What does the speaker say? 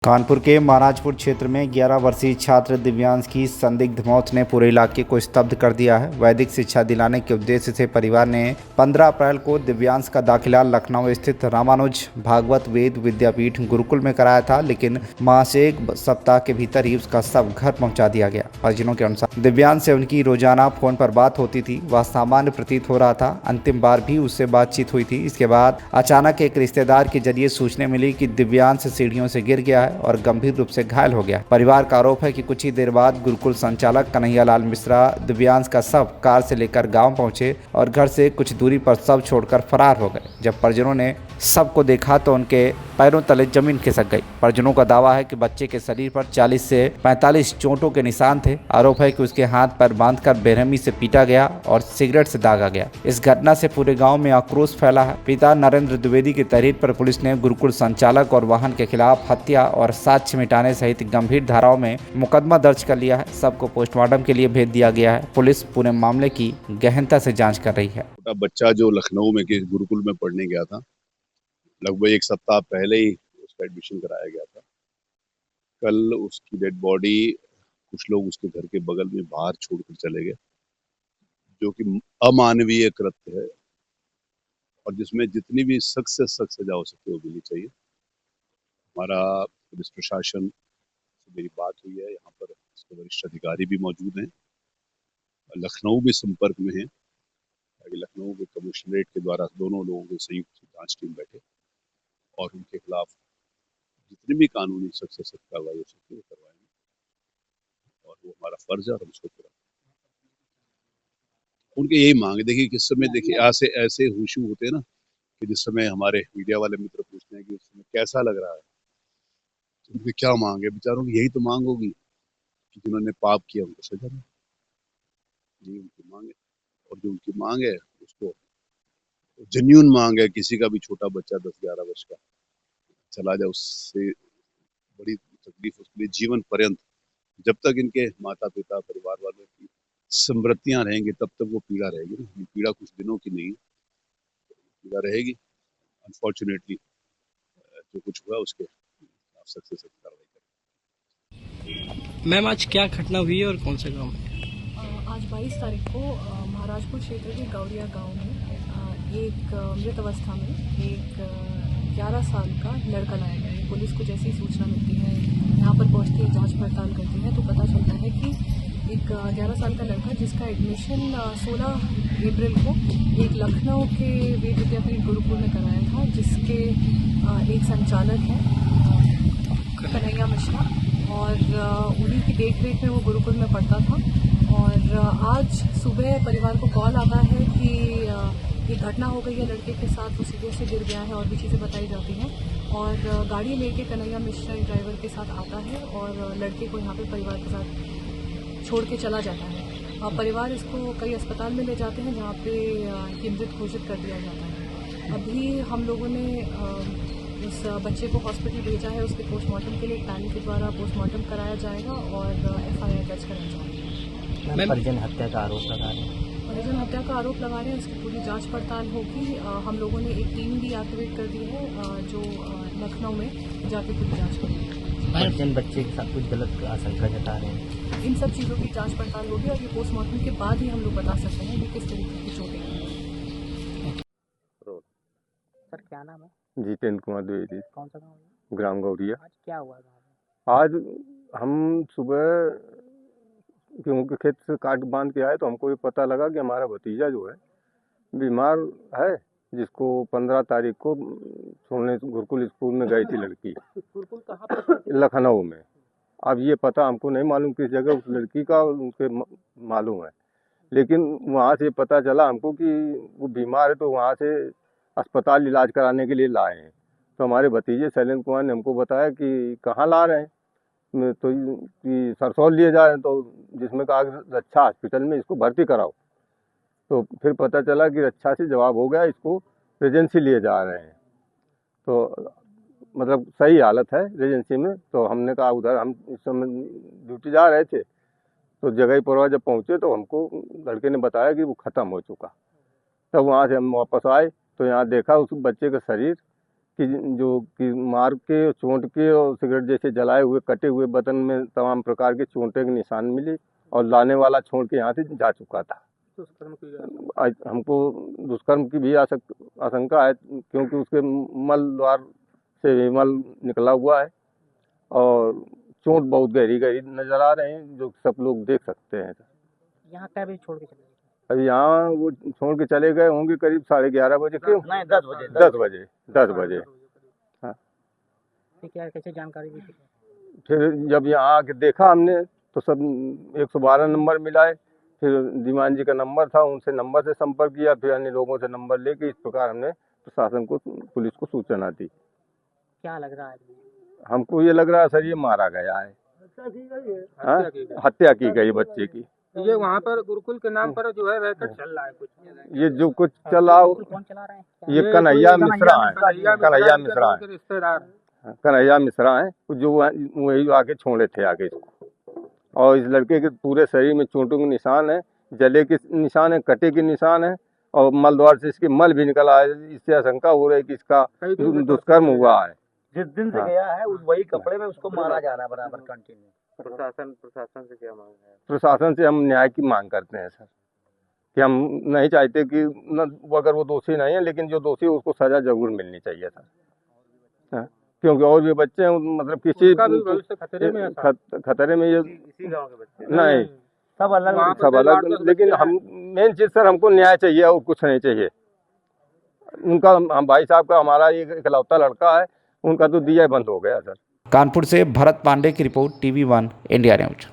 कानपुर के महाराजपुर क्षेत्र में 11 वर्षीय छात्र दिव्यांश की संदिग्ध मौत ने पूरे इलाके को स्तब्ध कर दिया है। वैदिक शिक्षा दिलाने के उद्देश्य से परिवार ने 15 अप्रैल को दिव्यांश का दाखिला लखनऊ स्थित रामानुज भागवत वेद विद्यापीठ गुरुकुल में कराया था, लेकिन मां से एक सप्ताह के भीतर ही उसका शव घर पहुंचा दिया गया। परिजनों के अनुसार दिव्यांश से उनकी रोजाना फोन पर बात होती थी। वह सामान्य प्रतीत हो रहा था। अंतिम बार भी उससे बातचीत हुई थी। इसके बाद अचानक एक रिश्तेदार के जरिए सूचना मिली कि दिव्यांश सीढ़ियों से गिर गया है और गंभीर रूप से घायल हो गया। परिवार का आरोप है कि कुछ ही देर बाद गुरुकुल संचालक कन्हैयालाल मिश्रा दिव्यांश का शव कार से लेकर गांव पहुंचे और घर से कुछ दूरी पर शव छोड़कर फरार हो गए। जब परिजनों ने शव को देखा तो उनके पैरों तले जमीन खिसक गई। परिजनों का दावा है कि बच्चे के शरीर पर 40 से 45 चोटों के निशान थे। आरोप है कि उसके हाथ पैर बांधकर बेरहमी से पीटा गया और सिगरेट से दागा गया। इस घटना से पूरे गांव में आक्रोश फैला है। पिता नरेंद्र द्विवेदी की तहरीर पर पुलिस ने गुरुकुल संचालक और वाहन के खिलाफ हत्या और साक्ष्य मिटाने सहित गंभीर धाराओं में मुकदमा दर्ज कर लिया है। सबको पोस्टमार्टम के लिए भेज दिया गया है। पुलिस पूरे मामले की गहनता से जांच कर रही है। छोटा बच्चा जो लखनऊ में के गुरुकुल में पढ़ने गया था, लगभग एक सप्ताह पहले ही उसका एडमिशन कराया गया था। कल उसकी डेड बॉडी कुछ लोग उसके घर के बगल में बाहर छोड़कर चले गए, जो कि अमानवीय कृत्य है और जिसमें जितनी भी सख्त से सख्त सजा हो सकती है वो मिलनी चाहिए। हमारा पुलिस प्रशासन से मेरी बात हुई है, यहाँ पर इसके वरिष्ठ अधिकारी भी मौजूद हैं, लखनऊ भी संपर्क में है। लखनऊ के कमिश्नरेट के द्वारा दोनों लोगों की संयुक्त जांच टीम बैठे और उनके खिलाफ जितनी भी कानूनी सख्त से सख्त कार्रवाई हो सकती है वो करवाएंगे और वो हमारा फर्ज है और हम उसको पूरा उनकी यही मांग है। देखिए किस समय देखिए ऐसे ऐसे हुशू होते हैं ना कि जिस समय हमारे मीडिया वाले मित्र पूछते हैं कि उस समय कैसा लग रहा है, तो उनकी क्या मांग है। बेचारों की यही तो मांग होगी कि जिन्होंने पाप किया उनको सजा दे, यही उनकी मांग है। और जो उनकी मांग है उसको जेन्यून मांग है। किसी का भी छोटा बच्चा 10-11 वर्ष का चला जाए, उससे बड़ी तकलीफ उसके लिए जीवन पर्यंत, जब तक इनके माता पिता परिवार वालों की स्मृतियां रहेंगी तब तक वो पीड़ा रहेगी ना। ये पीड़ा कुछ दिनों की नहीं, पीड़ा रहेगी। अनफॉर्चुनेटली जो कुछ हुआ उसके सख्त से सख्त कार्रवाई मैम आज क्या घटना हुई है और कौन से गांव में? आज 22 तारीख को महाराजपुर क्षेत्र के गौरिया गांव में एक मृत अवस्था में एक 11 साल का लड़का लाया गया है। पुलिस को जैसी सूचना मिलती है, यहाँ पर पहुँचती है, जांच पड़ताल करती है, तो पता चलता है कि एक 11 साल का लड़का जिसका एडमिशन 16 अप्रैल को एक लखनऊ के वेद विद्यापीठ गुरुकुल में कराया था, जिसके एक संचालक हैं कन्हैया मिश्रा, और उन्हीं की देख रेख में वो गुरुकुल में पढ़ता था। और आज सुबह परिवार को कॉल आता है कि एक घटना हो गई है लड़के के साथ, वो सीधे से गिर गया है और भी चीज़ें बताई जाती हैं। और गाड़ी लेके कन्हैया मिश्रा ड्राइवर के साथ आता है और लड़के को यहाँ पे परिवार के साथ छोड़ के चला जाता है। परिवार इसको कई अस्पताल में ले जाते हैं जहाँ पे इसकी मृत घोषित कर दिया जाता है। अभी हम लोगों ने उस बच्चे को हॉस्पिटल भेजा है, उसके पोस्टमार्टम के लिए पैनल के द्वारा पोस्टमार्टम कराया जाएगा और FIR दर्ज कराया जाएगा। परिजन हत्या का आरोप लगा रहे हैं। परिजन हत्या का आरोप लगा रहे हैं, इसकी पूरी जांच पड़ताल होगी। हम लोगों ने एक टीम भी एक्टिवेट कर दी है जो लखनऊ में जाके पूरी जांच करेगी। परिजन बच्चे के साथ कुछ गलत आशंका जता रहे हैं। इन सब चीज़ों की जांच पड़ताल होगी और ये पोस्टमार्टम के बाद ही हम लोग बता सकते हैं कि किस तरीके की चोटें हैं। सर क्या नाम है? जितेंद्र कुमार द्विवेदी, कौन सा गाँव है? ग्राम गौरिया। आज क्या हुआ गाँव में? आज हम सुबह गेहूं के खेत से काट बांध के आए तो हमको ये पता लगा कि हमारा भतीजा जो है बीमार है, जिसको 15 तारीख को सोने गुरुकुल स्कूल में गई थी लड़की। गुरुकुल कहाँ पर? लखनऊ में। अब ये पता हमको नहीं मालूम किस जगह उस लड़की का उनके मालूम है, लेकिन वहाँ से पता चला हमको कि वो बीमार है, तो वहाँ से अस्पताल इलाज कराने के लिए लाए हैं। तो हमारे भतीजे शैलेंद्र कुमार ने हमको बताया कि कहाँ ला रहे हैं, तो कि सरसौल लिए जा रहे हैं, तो जिसमें कहा कि रक्षा हॉस्पिटल में इसको भर्ती कराओ। तो फिर पता चला कि रक्षा से जवाब हो गया, इसको रेजेंसी लिए जा रहे हैं। तो मतलब सही हालत है रेजेंसी में। तो हमने कहा उधर हम इस समय ड्यूटी जा रहे थे, तो जगह पर जब पहुँचे तो हमको लड़के ने बताया कि वो ख़त्म हो चुका। तब वहाँ से हम वापस आए तो यहाँ देखा उस बच्चे का शरीर कि जो कि मार के चोट के और सिगरेट जैसे जलाए हुए कटे हुए बदन में तमाम प्रकार के चोटें के निशान मिले और लाने वाला छोड़ के यहाँ से जा चुका था। दुष्कर्म की आज हमको दुष्कर्म की भी आशंका है, क्योंकि उसके मल द्वार से मल निकला हुआ है और चोट बहुत गहरी गहरी नजर आ रहे हैं, जो सब लोग देख सकते हैं। यहाँ क्या भी छोड़ के चले गए? अभी यहाँ वो छोड़ के चले गए होंगे करीब 11:30 बजे। क्यों? नहीं, 10 बजे। 10 बजे। हाँ। फिर क्या कैसे जानकारी दी थी? फिर जब यहाँ आके देखा हमने तो सब 112 नंबर मिला है। फिर दीवान जी का नंबर था, उनसे नंबर से संपर्क किया, फिर अन्य लोगों से नंबर लेके इस प्रकार हमने प्रशासन को, पुलिस को सूचना दी। क्या लग रहा है? हमको ये लग रहा है सर, ये मारा गया है। हाँ? हत्या की गई बच्चे की। ये वहाँ पर गुरुकुल के नाम पर जो है रैकेट चल रहा है कुछ? ये जो कुछ चला, कौन चला रहे हैं? ये कन्हैया मिश्रा है। कन्हैया मिश्रा है। रिश्तेदार कन्हैया मिश्रा है, जो वही आके छोड़े थे आगे इसको। और इस लड़के के पूरे शरीर में चोटों के निशान है, जले के निशान है, कटे के निशान है और मल द्वार से इसके मल भी निकला है। इससे आशंका हो रही है कि इसका दुष्कर्म हुआ है। जिस दिन से गया है उस वही कपड़े में उसको मारा जा रहा है बराबर कंटिन्यू। प्रशासन से क्या मांग है? प्रशासन से हम न्याय की मांग करते हैं सर, कि हम नहीं चाहते कि अगर वो दोषी नहीं है, लेकिन जो दोषी है उसको सजा जरूर मिलनी चाहिए सर। हाँ? क्योंकि और भी बच्चे हैं, मतलब किसी खतरे में ये इसी गांव के बच्चे नहीं, सब अलग। लेकिन हम मेन चीज सर, हमको न्याय चाहिए और कुछ नहीं चाहिए। उनका हम भाई साहब का, हमारा एक इकलौता लड़का है, उनका तो दिया बंद हो गया सर। कानपुर से भरत पांडे की रिपोर्ट, TV1 इंडिया न्यूज।